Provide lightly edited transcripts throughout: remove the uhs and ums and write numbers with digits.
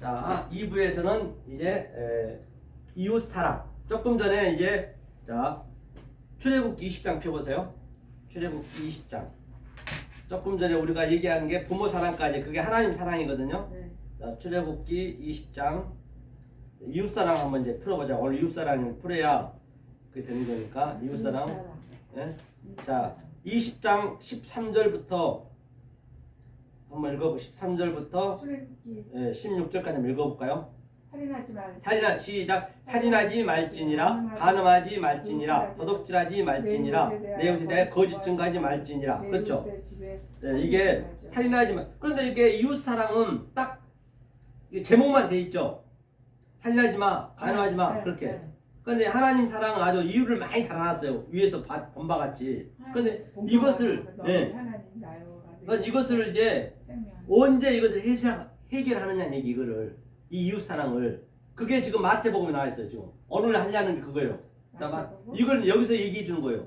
자, 2부에서는 이제 이웃 사랑. 조금 전에 이제 자 출애굽기 20장 펴보세요. 출애굽기 20장. 조금 전에 우리가 얘기한 게 부모 사랑까지 그게 하나님 사랑이거든요. 네. 자, 출애굽기 20장 이웃 사랑 한번 이제 풀어보자. 오늘 이웃 사랑을 풀어야 그게 되는 거니까 이웃 사랑. 예? 자, 20장 13절부터 한번 읽어보. 13절부터 출애굽기 16절까지 한번 읽어볼까요? 살인하지 말. 시작. 살인하지 말지니라, 간음하지 말지니라, 도둑질하지 말지니라, 내 옷에 대해 거짓 증거하지 말지니라. 그렇죠? 네, 이게 살인하지 말. 그런데 이게 이웃 사랑은 딱 제목만 돼 있죠. 살인하지 마, 간음하지 마, 그렇게. 그런데 하나님 사랑은 아주 이유를 많이 달아놨어요. 위에서 본 바같이. 그런데 이것을 그러니까 이것을 이제 언제 이것을 해결하느냐 얘기 이거를. 이 이웃 사랑을 그게 지금 마태복음에 나와 있어요. 지금 오늘 하려는 게 그거예요. 자, 이걸 여기서 얘기해 주는 거예요.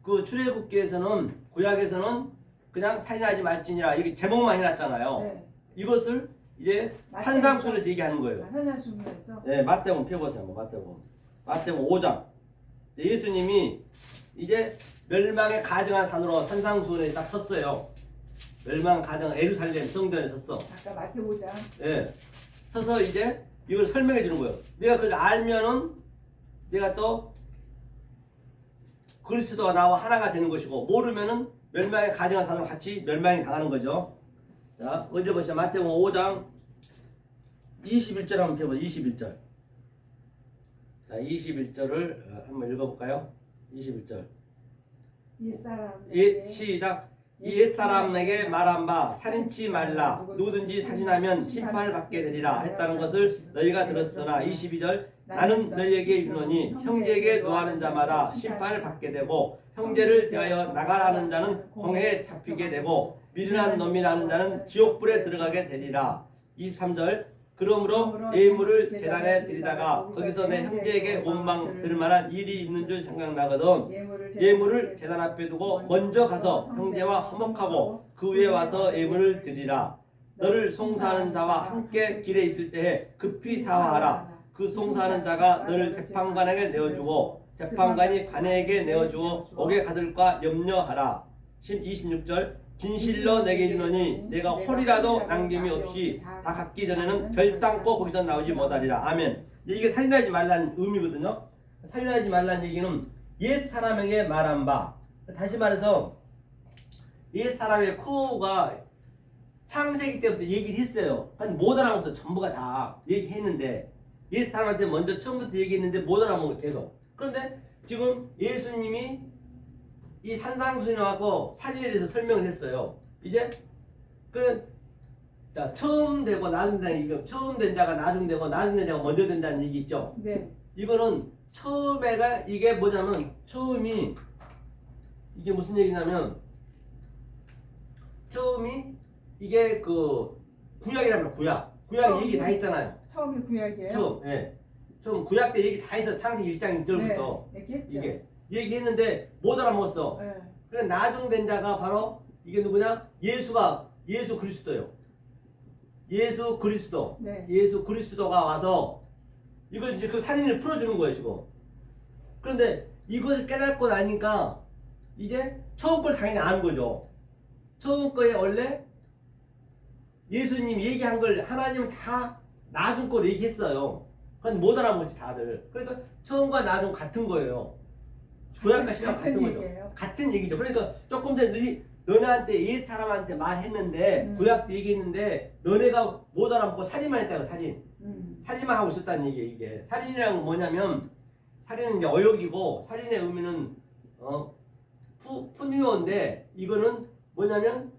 그 출애굽기에서는 구약에서는 그냥 살인하지 말지니라 이렇게 제목만 해놨잖아요. 네. 이것을 이제 산상순에서 얘기하는 거예요. 산상순에서. 네, 마태복음 펴보세요. 마태복음 5장. 예수님이 이제 멸망의 가증한 산으로 산상순에 딱 섰어요. 멸망 가증한 예루살렘 성전에 섰어. 아까 마태 5장. 예. 서서 이제 이걸 설명해 주는 거예요. 내가 그걸 알면은 내가 또 그리스도와 나와 하나가 되는 것이고 모르면은 멸망의 가증한 산으로 같이 멸망이 당하는 거죠. 자, 먼저 보시죠. 마태복음 5장 21절 한번 펴보세요. 21절. 자, 21절을 한번 읽어볼까요? 21절. 시작. 옛사람에게 말한 바 살인치 말라 누구든지 살인하면 심판을 받게 되리라 했다는 것을 너희가 들었으나 22절 나는 너희에게 이르노니 형제에게 노하는 자마다 심판을 받게 되고 형제를 대하여 나가라는 자는 공회에 잡히게 되고 미련한 놈이라는 자는 지옥불에 들어가게 되리라. 23절 그러므로 예물을 제단에 드리다가 거기서 내 형제에게 원망 들을 만한 일이 있는 줄 생각나거든 예물을 제단 앞에 두고 먼저 가서 형제와 화목하고 그 후에 와서 예물을 드리라. 너를 송사하는 자와 함께 길에 있을 때에 급히 사화하라. 그 송사하는 자가 너를 재판관에게 내어주고 재판관이 관에게 내어주고 옥에 가둘까 염려하라. 26절 진실로 내게 이르노니 내가 홀이라도 남김이 없이 다 갖기 전에는 결단코 거기서 나오지 못하리라. 아멘. 이게 살인하지 말라는 의미거든요. 살인하지 말라는 얘기는 옛 사람에게 말한 바. 다시 말해서 옛 사람의 코가 창세기 때부터 얘기를 했어요. 못 알아먹어서 전부가 다 얘기했는데 옛 사람한테 먼저 처음부터 얘기했는데 못 알아먹어 계속. 그런데 지금 예수님이 이 산상순에 와서 살인에 대해서 설명을 했어요. 이제 자 처음 되고 나중 되는 이거 처음 된 자가 나중 되고 나중 된 자가 먼저 된다는 얘기 있죠. 네. 이거는 처음에가 이게 뭐냐면 처음이 이게 무슨 얘기냐면 처음이 이게 그 구약이라면 구약 얘기 다 했잖아요. 처음이 구약이에요. 처음 구약 때 얘기 다 했어. 창세기 1장 1절부터 이게 얘기했는데 못 알아먹었어. 네. 그래 나중 된 자가 바로 이게 누구냐? 예수 그리스도요. 예수 그리스도. 네. 예수 그리스도가 와서 이걸 이제 그 살인을 풀어주는 거예요 지금. 그런데 이것을 깨닫고 나니까 이제 처음 걸 당연히 아는 거죠. 처음 거에 원래 예수님 얘기한 걸 하나님은 다 나중 걸 얘기했어요. 그런데 못 알아먹지 다들. 그러니까 처음과 나중 같은 거예요. 구약과 신약 같은 거죠. 얘기예요. 같은 얘기죠. 그러니까 조금 전에 너네한테 옛 사람한테 말했는데 구약 때 얘기했는데 너네가 못 알아먹고 살인만 했다고 살인. 살인만 하고 있었다는 얘기예요. 이게 살인이란 건 뭐냐면 살인은 이제 어역이고 살인의 의미는 푸니오인데 이거는 뭐냐면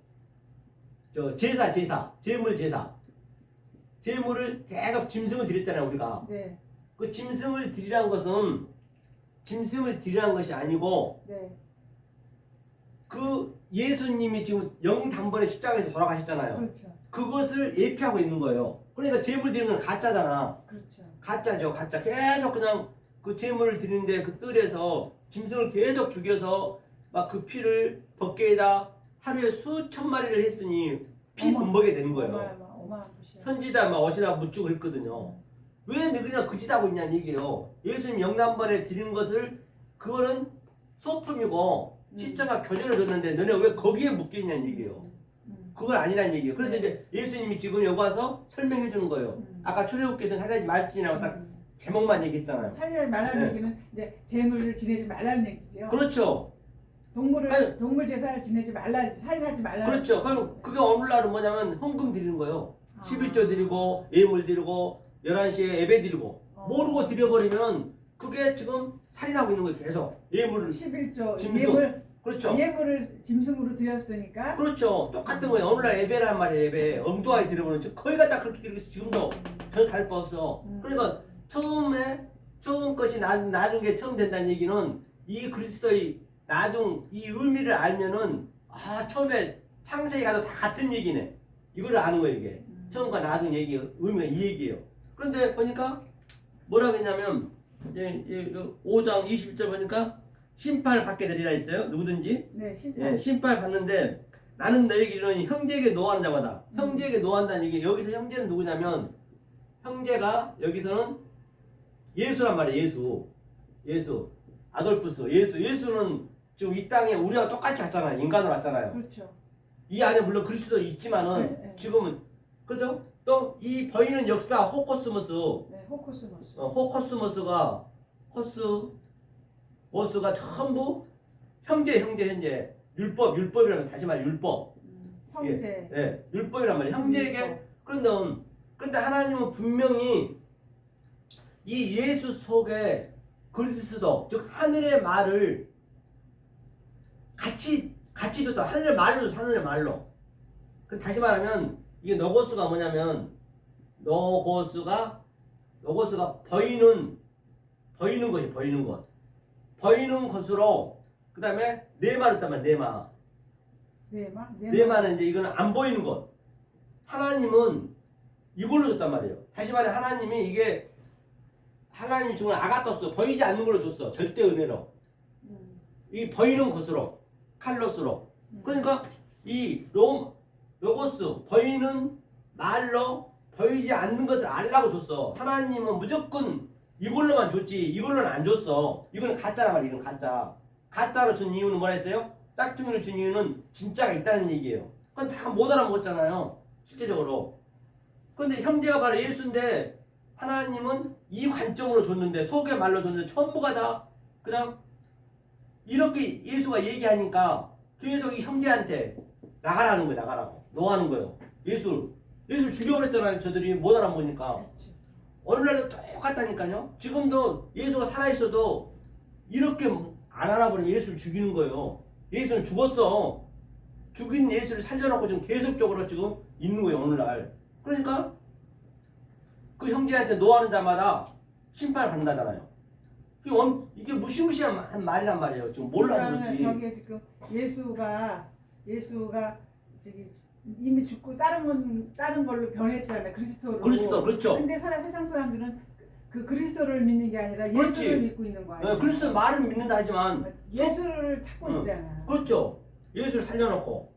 제물을 계속 짐승을 드렸잖아요 우리가. 네. 그 짐승을 드리라는 것은 짐승을 드리라는 것이 아니고 네. 그 예수님이 지금 영단번에 십자가에서 돌아가셨잖아요. 그렇죠. 그것을 예표하고 있는 거예요. 그러니까 제물 드리는 건 가짜잖아. 그렇죠. 가짜죠. 가짜. 계속 그냥 그 제물을 드리는데 그 뜰에서 짐승을 계속 죽여서 막 그 피를 벗게에다 하루에 수천 마리를 했으니 피 범벅이 되는 거예요. 어마무시한. 선지자 막 어시나 묻고 그랬거든요. 왜 너희가 그 짓 하고 있냐는 얘기예요. 예수님 영남번에 드리는 것을 그거는 소품이고 시자가 교제를 줬는데 너네 왜 거기에 묶여있냐는 얘기예요. 그건 아니라는 얘기예요. 그래서 이제 예수님이 지금 여기 와서 설명해 주는 거예요. 아까 출애굽께서는 살려지 말지라고 딱 제목만 얘기했잖아요. 살려지 말라는 네. 얘기는 이제 재물을 지내지 말라는 얘기죠. 그렇죠. 동물 제사를 지내지 말라, 살인하지 말라. 그렇죠. 그럼 그게 오늘날은 뭐냐면 헌금 드리는 거예요. 11조 드리고 예물 드리고 11시에 예배 드리고 모르고 드려버리면 그게 지금 살인하고 있는 거예요. 계속 예물을 11조 짐승. 그렇죠. 예물을 짐승으로 드렸으니까. 그렇죠. 똑같은 거예요. 오늘날 예배란 말이에요. 예배 엉뚱하게 드려보는 거의 다 그렇게 드리고 있어. 지금도 전혀 다를 바 없어. 그러니까 처음 것이 나중에 처음 된다는 얘기는 이 그리스도의 나중 이 의미를 알면은 처음에 창세기 가도 다 같은 얘기네. 이거를 아는 거예요. 이게 처음과 나중 얘기 의미가 이 얘기예요. 그런데 보니까 뭐라고 했냐면 5장 20절 보니까 심판을 받게 되리라 했어요. 누구든지. 네, 심판. 심판을 받는데 나는 너에게 이르노니 형제에게 노하는 자마다. 형제에게 노한다는 얘기. 여기서 형제는 누구냐면 형제가 여기서는 예수란 말이에요. 예수. 아돌푸스. 예수는 지금 이 땅에 우리와 똑같이 왔잖아요. 인간으로 왔잖아요. 그렇죠. 이 안에 물론 그리스도 있지만은 네. 지금은 그죠? 또 이 보이는 역사 호코스모스. 네, 호코스모스. 호코스모스가 모스가 전부 형제 율법이라면 다시 말해 율법. 형제. 율법이란 말이에요. 형제에게 그런데 하나님은 분명히 이 예수 속에 그리스도 즉 하늘의 말을 같이 줬다. 하늘의 말로 줬어. 하늘의 말로. 다시 말하면 이게 노고스가 뭐냐면 노고스가 보이는 것이 보이는 것. 보이는 것으로 그다음에 네마로 있다면 네마는 이제 이거는 안 보이는 것. 하나님은 이걸로 줬단 말이에요. 다시 말해 하나님이 주는 아가토스 보이지 않는 걸로 줬어. 절대 은혜로. 이 보이는 것으로 칼로스로. 그러니까 이 로고스 보이는 말로 보이지 않는 것을 알라고 줬어. 하나님은 무조건 이걸로만 줬지 이걸로는 안 줬어. 이거는 가짜란 말이에요. 이건 가짜. 가짜로 준 이유는 뭐라 했어요? 짝퉁이를 준 이유는 진짜가 있다는 얘기예요. 그건 다 못 알아먹었잖아요. 실제적으로. 그런데 형제가 바로 예수인데 하나님은 이 관점으로 줬는데 속의 말로 줬는데 전부가 다 그냥 이렇게 예수가 얘기하니까 계속 이 형제한테 나가라는 거예요. 나가라고. 노하는 거예요. 예수를 죽여버렸잖아요. 저들이 못 알아보니까. 그렇지. 오늘날도 똑같다니까요. 지금도 예수가 살아있어도 이렇게 안 알아보면 예수를 죽이는 거예요. 예수는 죽었어. 죽인 예수를 살려놓고 지금 계속적으로 지금 있는 거예요. 오늘날. 그러니까 그 형제한테 노하는 자마다 심판을 받는다잖아요. 이게 무시무시한 말이란 말이에요. 지금 몰라서 그렇지. 저게 지금 예수가 저기 이미 죽고 다른 걸로 변했잖아요. 그리스도로. 그리스도 그렇죠. 근데 세상 사람들은 그 그리스도를 믿는 게 아니라 그렇지. 예수를 믿고 있는 거 아니에요? 그리스도 말은 믿는다 하지만 예수를 찾고 있잖아. 그렇죠. 예수를 살려놓고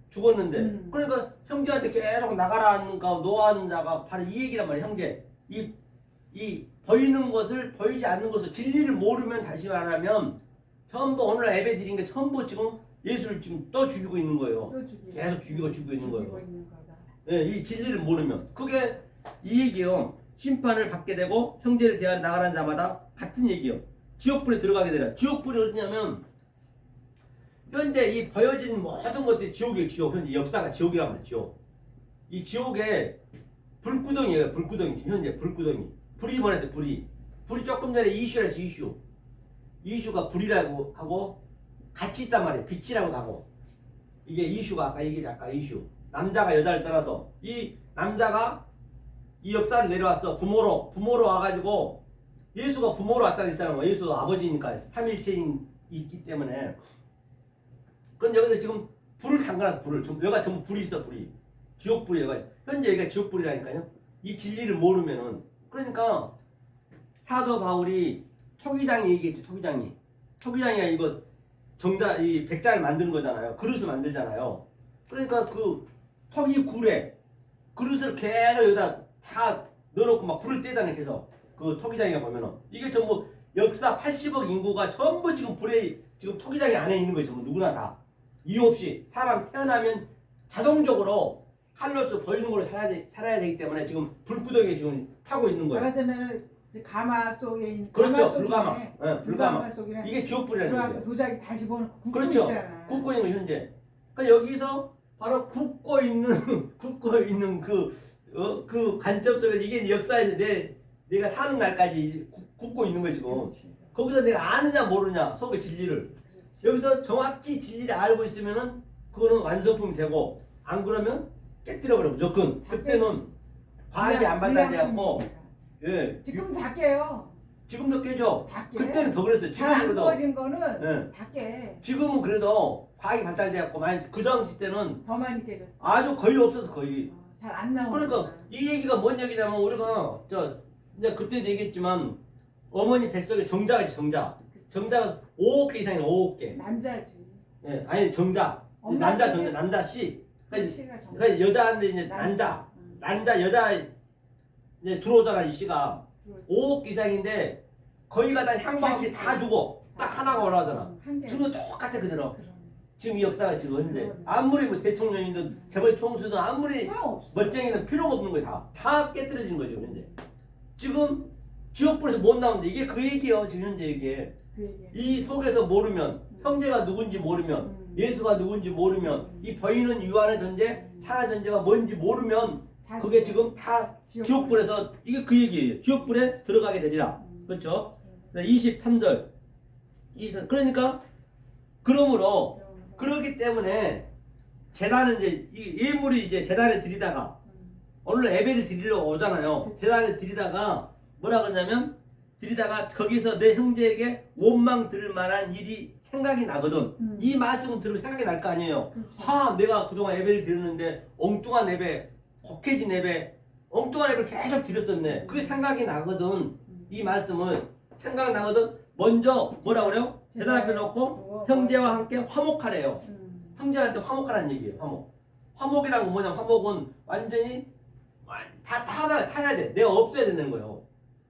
죽었는데 그러니까 형제한테 계속 나가라는가 노하는 자가 바로 이 얘기란 말이에요. 형제 이 보이는 것을 보이지 않는 것을 진리를 모르면 다시 말하면 전부 오늘 예배 드린 게 전부 지금 예수를 지금 또 죽이고 있는 거예요. 계속 죽이고 있는 거예요. 이 진리를 모르면 그게 이 얘기요. 심판을 받게 되고 형제를 대하러 나가라는 자마다 같은 얘기요. 지옥불에 들어가게 되라. 지옥불이 어디냐면 현재 이 보여진 모든 것들이 지옥이에요. 지옥. 현재 역사가 지옥이란 말이에요. 지옥. 이 지옥에 불구덩이에요. 불구덩이. 현재 불구덩이. 불이 뭐랬어요? 불이 조금 전에 이슈라 했어요. 이슈가 불이라고 하고 같이 있단 말이에요. 빛이라고 하고 이게 이슈가 아까 이슈. 남자가 여자를 떠나서 이 남자가 이 역사를 내려왔어. 부모로 와가지고 예수가 부모로 왔다는 했잖아요. 예수 아버지니까 삼일체인 있기 때문에. 그런데 여기서 지금 불을 담가놨어. 여기가 전부 불이 있어. 불이 지옥불이 여기가 현재 여기가 지옥불이라니까요. 이 진리를 모르면은 그러니까 사도 바울이 토기장이 얘기했죠. 토기장이가 이거 이 백자를 만드는 거잖아요. 그릇을 만들잖아요. 그러니까 그 토기 굴에 그릇을 계속 여기다 다 넣어놓고 막 불을 떼잖아요. 계속 그 토기장에 보면은 이게 전부 역사 80억 인구가 전부 지금 불에 지금 토기장에 안에 있는 거예요. 전부 누구나 다 이유 없이 사람 태어나면 자동적으로 칼로스 벌능으로 살아야 되기 때문에 지금 불구덩이에 지금 타고 있는 거예요. 말하자면은 이제 가마 속에 있는 그렇죠. 가마 불가마. 속이네. 예, 불가마. 불가마 속이네. 이게 지옥불이라는 불가마 거예요. 도자기 다시 보는 굽고 그렇죠. 있잖아. 굽고 있는 거 현재. 그러니까 여기서 바로 굽고 있는 굽고 있는 그 관점 속에 이게 역사에 내가 사는 날까지 굽고 있는 거지 지금. 그렇지. 거기서 내가 아느냐 모르냐 속의 진리를. 그렇지. 여기서 정확히 진리를 알고 있으면은 그거는 완성품이 되고 안 그러면 깨뜨려 버려 무조건. 그때는 과학이 안 발달돼갖고 예 지금 다 깨요. 지금도 깨죠. 다 깨. 그때는 더 그랬어요. 잘안 지금으로도 구워진 거는 예. 다 깨. 지금은 그래도 과학이 발달돼갖고 많이 그 당시 때는 더 많이 깨졌. 아주 거의 없어서 거의. 잘 안 나오는. 그러니까 이 얘기가 뭔 얘기냐면 우리가 이제 그때도 얘기했지만 어머니 뱃속에 정자가 있지 정자가 5억 개 이상이네 5억 개. 남자지. 예 아니 정자 엄마 남자 씨가- 정자 남자 씨. 그러니까 씨가 정말. 그러니까 여자한테 이제 난자 여자 이제 들어오잖아 이 씨가 5억 이상인데 거기가 다 향방없이 다 주고 딱 하나가 올라오잖아. 한 개. 지금도 똑같아 그대로. 그러네. 지금 이 역사가 지금 현재 그러네. 아무리 뭐 대통령이든 재벌 총수든 아무리 소용없어. 멋쟁이는 필요가 없는 거야 다 깨뜨려진 거죠 현재. 지금 지옥불에서 못 나오는데 이게 그 얘기예요 지금 현재 이게. 그 얘기. 이 속에서 모르면 형제가 누군지 모르면 예수가 누군지 모르면 이 보이는 유한의 존재 창의 존재가 뭔지 모르면 다 그게 죽어. 지금 다 지옥불에서 이게 그 얘기예요. 지옥불에 들어가게 되리라. 그렇죠? 23절. 그러니까 그러므로 그러기 때문에 제단을 이제 이 예물이 이제 제단에 드리다가 오늘 예배를 드리려고 오잖아요. 제단에 드리다가 뭐라 그러냐면 드리다가 거기서 내 형제에게 원망 들을 만한 일이 생각이 나거든. 이 말씀을 들으면 생각이 날 거 아니에요. 그렇죠. 내가 그동안 예배를 드렸는데 엉뚱한 예배, 곡해진 예배, 엉뚱한 예배를 계속 드렸었네. 그게 생각이 나거든. 이 말씀을 생각나거든. 먼저 뭐라 그래요? 제단 앞에 놓고 형제와 함께 화목하래요. 형제한테 화목하라는 얘기예요. 화목이라는 건 뭐냐면 화목은 완전히 다 타야 돼. 내가 없어야 되는 거예요.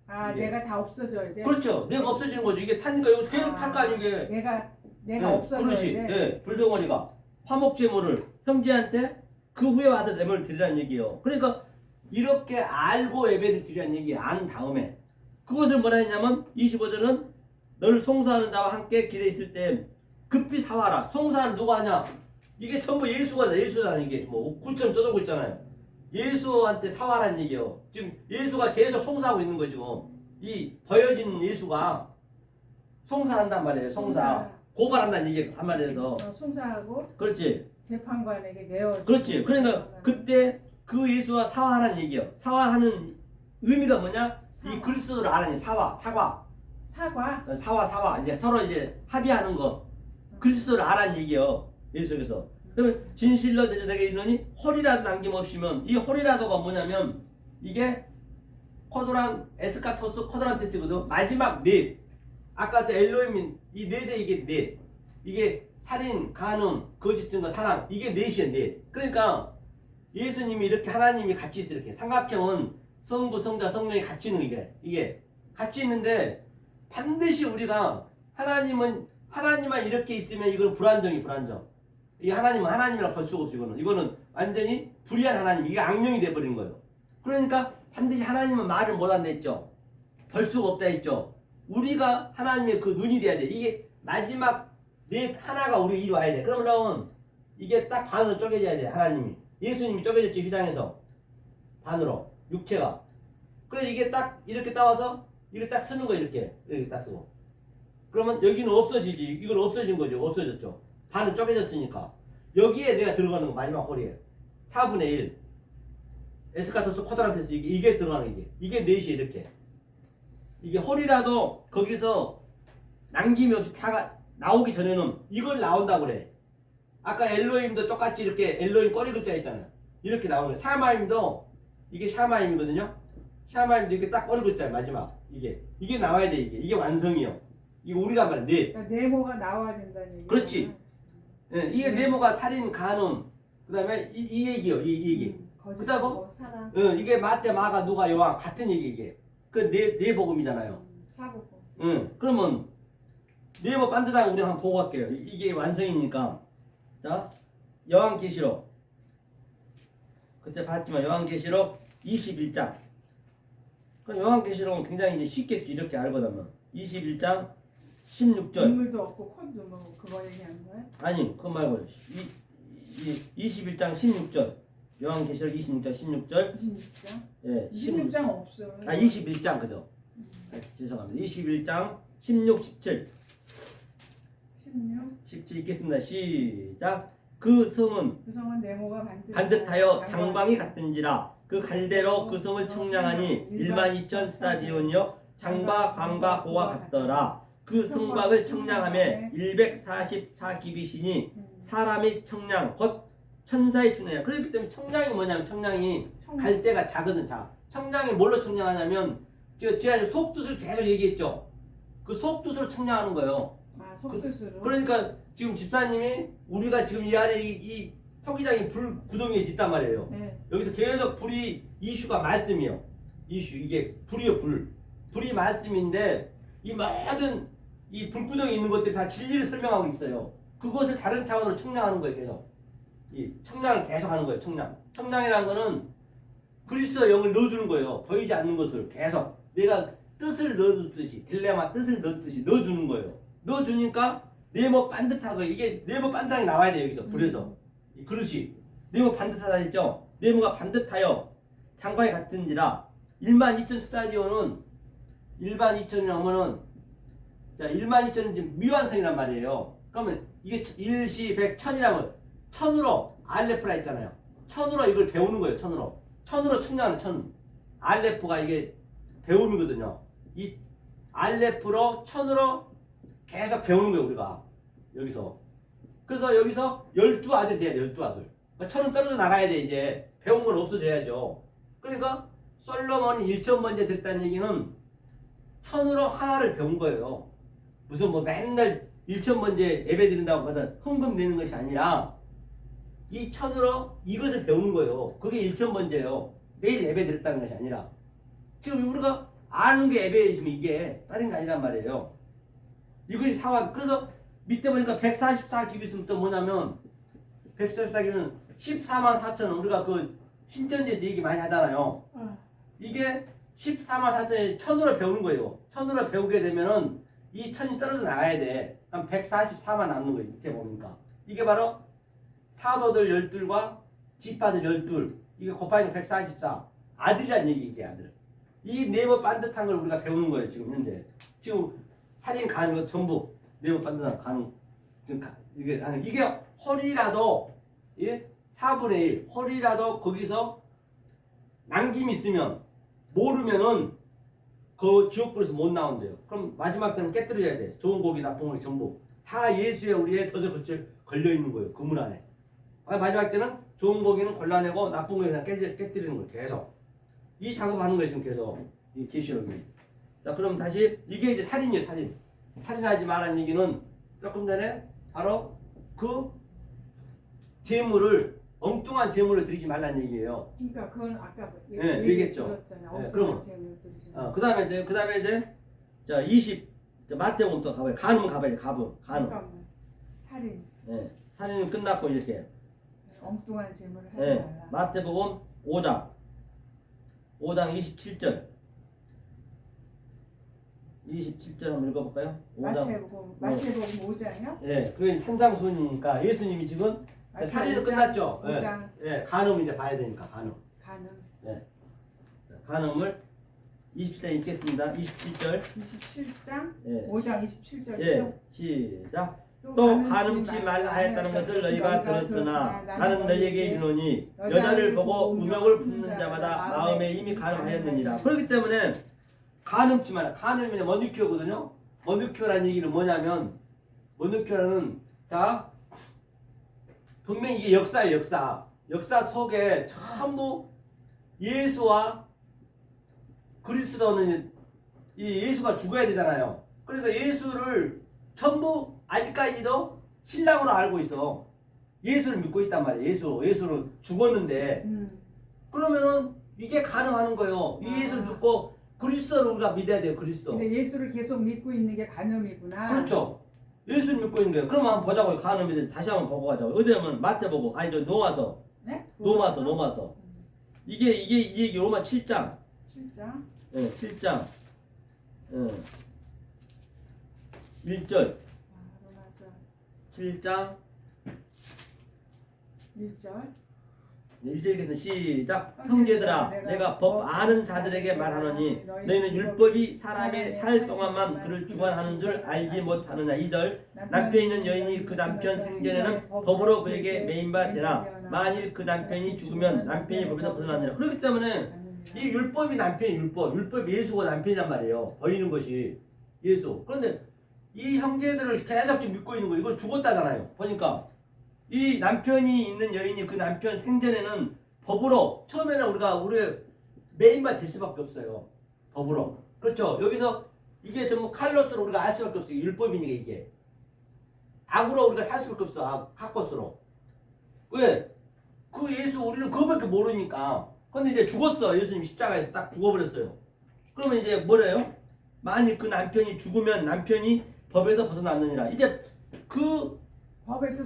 아 이게. 내가 다 없어져야 돼. 그렇죠. 내가 없어지는 거죠. 이게 타니까 이거 계속 탈 거 아니에요. 이게. 내가 네, 없어져야 그릇이, 돼. 네, 불덩어리가 화목제물을 형제한테 그 후에 와서 내물 드리라는 얘기예요. 그러니까 이렇게 알고 예배를 드리라는 얘기 아는 다음에 그것을 뭐라 했냐면 25절은 너를 송사하는 나와 함께 길에 있을 때 급히 사와라. 송사는 누가 하냐? 이게 전부 예수라는 이게 뭐 굴처럼 떠들고 있잖아요. 예수한테 사와라는 얘기예요. 지금 예수가 계속 송사하고 있는 거죠. 지금 이 버려진 예수가 송사한단 말이에요. 송사. 고발한다는 얘기 한마디에서. 송사하고 그렇지. 재판관에게 내어. 그렇지. 그러니까 그때 그 예수와 사화하는 얘기예요. 사화하는 의미가 뭐냐? 이 그리스도를 아는 사과. 사화 이제 서로 이제 합의하는 거. 그리스도를 아는 얘기예요. 예수에서. 그러면 진실로 내게 이르노니 홀이라도 남김없이면 이 홀이라도가 뭐냐면 이게 코도란 에스카토스 코도란테스거든. 마지막 넷. 아까 엘로힘인 이 넷에 이게 넷. 이게 살인, 간음, 거짓 증거, 사랑 이게 넷이야 넷. 그러니까 예수님이 이렇게 하나님이 같이 있어 이렇게 삼각형은 성부, 성자, 성령이 같이 있는 이게 같이 있는데 반드시 우리가 하나님만 이렇게 있으면 이건 불안정. 이 하나님은 하나님이라 볼 수가 없어 이거는 완전히 불의한 하나님 이게 악령이 돼버린 거예요. 그러니까 반드시 하나님은 말을 못한다 했죠. 볼 수가 없다 했죠. 우리가 하나님의 그 눈이 돼야 돼. 이게 마지막 넷 하나가 우리 이리 와야 돼. 그러면 이게 딱 반으로 쪼개져야 돼. 하나님이 예수님이 쪼개졌지 휘장에서 반으로 육체가. 그래서 이게 딱 이렇게 따와서 이렇게 딱 쓰는 거야 이렇게 딱 쓰고. 그러면 여기는 없어지지. 이건 없어진 거죠. 없어졌죠. 반은 쪼개졌으니까 여기에 내가 들어가는 거 마지막 홀이에요. 4분의 1 에스카토스 쿼드란테스 이게 들어가는 이게 넷이 이렇게 이게 홀이라도 거기서 남김이 없이 다 나오기 전에는 이걸 나온다고 그래. 아까 엘로힘도 똑같이 이렇게 엘로힘 꼬리 글자 있잖아요. 이렇게 나오는 거예요. 샤마임도 이게 샤마임이거든요. 샤마임도 이렇게 딱 꼬리 글자 마지막 이게 나와야 돼. 이게 완성이요. 이거 우리가 말해 넷. 그러니까 네모가 나와야 된다는 얘기. 그렇지. 예, 이게 네모가 살인, 간음, 그 다음에 이 얘기요. 이 얘기. 거짓이고 사랑. 이게 마태, 마가, 누가, 요한 같은 얘기 이게. 그 네 복음이잖아요. 사복음. 그러면 네모 반듯하게 우리 한번 보고 갈게요. 이게 완성이니까. 자, 요한계시록. 그때 봤지만 요한계시록 21장. 그 요한계시록은 굉장히 이제 쉽게 이렇게 알거든요. 21장 16절. 눈물도 없고 콧도 뭐 그거 얘기하는 거야? 아니, 그거 말고 21장 16절. 요한계시록 26장 16절. 26장? 예, 26장 없어요. 21장 그죠? 죄송합니다. 21장 16, 17. 16. 17 읽겠습니다. 시작. 그 성은 그 성은 네모가 반듯하여 장방이 같은지라 그 갈대로 그 성을 청량하니 12,000 스타디온이요 장바 강과 고와 같더라. 그 성곽을 청량함에 144기비시니 사람이 청량 곧 천사의 청량이야. 그렇기 때문에 청량이 뭐냐면 청량이 갈대가 작거든. 청량이 뭘로 청량하냐면 제가 속뜻을 계속 얘기했죠. 그 속뜻으로 청량하는 거예요. 아, 속뜻으로. 그러니까 지금 집사님이 우리가 지금 이 안에 이 토기장이 불 구덩이에 있단 말이에요. 네. 여기서 계속 불이 이슈가 말씀이요. 이슈 이게 불이요 불. 불이 말씀인데 이 모든 이 불구덩이 있는 것들이 다 진리를 설명하고 있어요. 그것을 다른 차원으로 청량하는 거예요. 계속 이 청량을 계속 하는 거예요. 청량이라는 거는 그리스도의 영을 넣어주는 거예요. 보이지 않는 것을 계속 내가 뜻을 넣어주듯이 딜레마 뜻을 넣듯이 넣어주는 거예요. 넣어주니까 네모 반듯하고 이게 네모 반듯하게 나와야 돼요. 여기서 불에서 이 그릇이 네모 반듯하다 했죠. 네모가 반듯하여 장방이 같은지라 12,000 스타디온은 12,000이라면은 자 12,000은 미완성이란 말이에요. 그러면 이게 일시 100 1000이라면 1000으로 알레프라 했잖아요. 1000으로 이걸 배우는 거예요. 1000으로 충분하는 1000 알레프가 이게 배움이거든요. 이 알레프로 1000으로 계속 배우는 거예요. 우리가 여기서 그래서 여기서 12아들이 돼야 돼. 12아들 1000은 떨어져 나가야 돼. 이제 배운 건 없어져야죠. 그러니까 솔로몬이 1000번째 됐다는 얘기는 1000으로 하나를 배운 거예요. 무슨 뭐 맨날 1000번째 예배 드린다고 해서 헌금 내는 것이 아니라 이 1000으로 이것을 배우는 거예요. 그게 1000번째예요. 매일 예배 드렸다는 것이 아니라 지금 우리가 아는 게 예배이지만 이게 다른 게 아니란 말이에요. 이것이 사와. 그래서 밑에 보니까 144기비 있으면 또 뭐냐면 144기는 14만 4천 우리가 그 신천지에서 얘기 많이 하잖아요. 이게 14만 4천이 1000으로 배우는 거예요. 1000으로 배우게 되면은 이 1000이 떨어져 나가야 돼. 한 144만 남는 거예요. 밑에 보니까 이게 바로 사도들 12과 지파들 12 이게 곱하기 144 아들이란 얘기. 이게 아들. 이 네모 반듯한 걸 우리가 배우는 거예요. 지금 현재 지금 살인 가는 것 전부 네모 반듯한 가는 이게 허리라도 예? 4분의 1 허리라도 거기서 남김이 있으면 모르면은 그 지옥불에서 못 나온대요. 그럼 마지막 때는 깨뜨려야 돼. 좋은 고기 나쁜 고기 전부 다 예수의 우리의 덫에 걸려 있는 거예요. 그 문 안에. 마지막 때는 좋은 고기는 골라내고 나쁜 고기는 깨뜨리는 거예요. 계속 이 작업하는 거예요. 지금 계속 이 계시록이. 자 그럼 다시 이게 이제 살인이에요. 살인하지 말라는 얘기는 조금 전에 바로 그 재물을 엉뚱한 재물을 드리지 말라는 얘기예요. 그러니까 그건 아까 얘기했죠. 네, 그러면 그다음에 이제 자 20 마태복음 또 가봐요. 간음 가봐요. 간음. 살인. 네, 살인은 끝났고 이렇게. 엉뚱한 재물을 하지 네, 말라. 마태복음 5장 27절 27절 한번 읽어볼까요? 마태복음 5장이요? 네, 그게 산상수훈이니까 예수님이 지금 살인은 끝났죠. 5장. 네, 간음 이제 봐야 되니까 간음. 네, 자, 간음을 27장 읽겠습니다. 27절. 27장? 네. 5장 27절이죠? 예, 시작. 또 간음치 말라 하였다는 것을 너희가 들었으나 나는 너희에게 이르노니 여자를 보고 우명을 품는 자마다 마음에 이미 간음하였느니라. 그렇기 때문에 간음치 말라. 간음이 머누키오거든요. 머누키오라는 얘기는 뭐냐면 머누키오라는 자 분명히 이게 역사예요. 역사 속에 전부 예수와 그리스도는 이 예수가 죽어야 되잖아요. 그러니까 예수를 전부 아직까지도 신랑으로 알고 있어. 예수를 믿고 있단 말이에요. 예수는 죽었는데 그러면은 이게 가능하는 거예요. 이 예수를 죽고 그리스도를 우리가 믿어야 돼요. 그리스도. 근데 예수를 계속 믿고 있는 게 간음이구나. 그렇죠. 예수를 믿고 있는 거예요. 그러면 한번 보자고요. 가늠이 다시 한번 보고 가자고. 어디 하면 마태복음 아니 저 노마서. 네? 노마서. 이게 이 얘기 로마 7장. 7장. 예, 7장. 1절. 로마서 7장 1절. 1절에서 시작. 형제들아 내가 법 아는 자들에게 말하노니 너희는 율법이 사람의 살 동안만 그를 주관하는 줄 알지 못하느냐. 2절 남편이 있는 여인이 그 남편 생전에는 법으로 그에게 매인바 되나 만일 그 남편이 죽으면 남편이 법에서 벗어나느냐. 그렇기 때문에 이 율법이 남편이 율법 예수가 남편이란 말이에요. 보이는 것이 예수. 그런데 이 형제들을 계속 지금 믿고 있는 거 이거 죽었다잖아요. 보니까 이 남편이 있는 여인이 그 남편 생전에는 법으로 처음에는 우리의 메인만 될 수밖에 없어요. 법으로. 그렇죠. 여기서 이게 전부 칼로스로 우리가 알 수밖에 없어요. 율법이니까 이게. 악으로 우리가 살 수밖에 없어. 카코스로. 왜? 그 예수 우리는 그거밖에 모르니까. 근데 이제 죽었어. 예수님 십자가에서 딱 죽어버렸어요. 그러면 이제 뭐래요? 만일 그 남편이 죽으면 남편이 법에서 벗어났느니라. 이제 그 법에서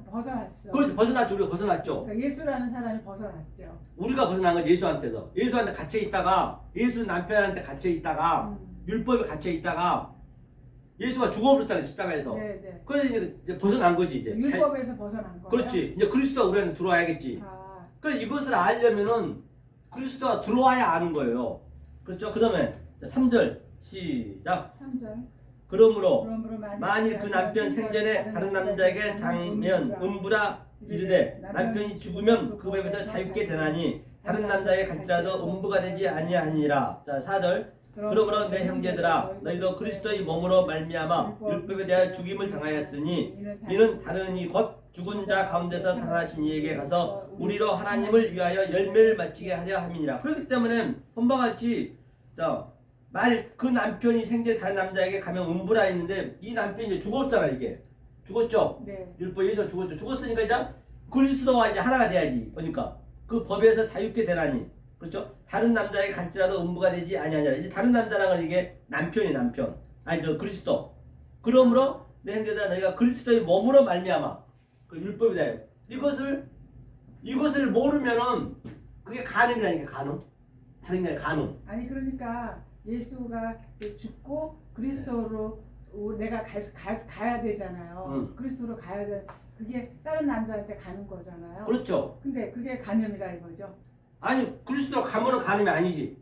벗어났어. 그렇죠. 벗어났죠. 우리가 벗어났죠. 그러니까 예수라는 사람이 벗어났죠. 우리가 벗어난 건 예수한테서. 예수한테 갇혀 있다가 예수 남편한테 갇혀 있다가 율법에 갇혀 있다가 예수가 죽어버렸잖아요. 십자가에서. 네. 그래서 이제 벗어난 거지 이제. 율법에서 벗어난 거예요. 그렇지. 이제 그리스도가 우리한테 들어와야겠지. 그래서 이것을 알려면은 그리스도가 들어와야 아는 거예요. 그렇죠. 그다음에 3절 시작. 3절. 그러므로 만일 그 남편 생전에 다른 남자에게 장면 음부라 이르되 남편이 죽으면 그 법에서 자유케 되나니 다른 남자에게 갈지라도 음부가 되지 아니하니라. 자 4절. 그러므로 내 형제들아 너희도 그리스도의 몸으로 말미암아 율법에 대하여 죽임을 당하였으니 이는 다른이 곧 죽은 자 가운데서 살아나신 이에게 가서 우리로 하나님을 위하여 열매를 맺히게 하려 함이니라. 그렇기 때문에 본바같이 말 그 남편이 생전 다른 남자에게 가면 음부라 했는데 이 남편이 이제 죽었잖아. 이게 죽었죠. 네. 율법 예수 죽었죠. 죽었으니까 이제 그리스도와 이제 하나가 돼야지. 그러니까 그 법에서 자유케 되나니. 그렇죠. 다른 남자에게 갈지라도 음부가 되지 아니하니라. 이제 다른 남자라는 건 이게 남편이 남편. 아니 저 그리스도. 그러므로 내 형제들아 너희가 그리스도의 몸으로 말미암아 그 율법이 돼요. 이것을 모르면은 그게 간음이라니까. 간음. 다른 게 간음. 아니 그러니까 예수가 이제 죽고 그리스도로 내가 가야 되잖아요. 그리스도로 가야 돼. 그게 다른 남자한테 가는 거잖아요. 그렇죠. 근데 그게 간음이라 이거죠. 아니 그리스도로 가면은 간음이 아니지.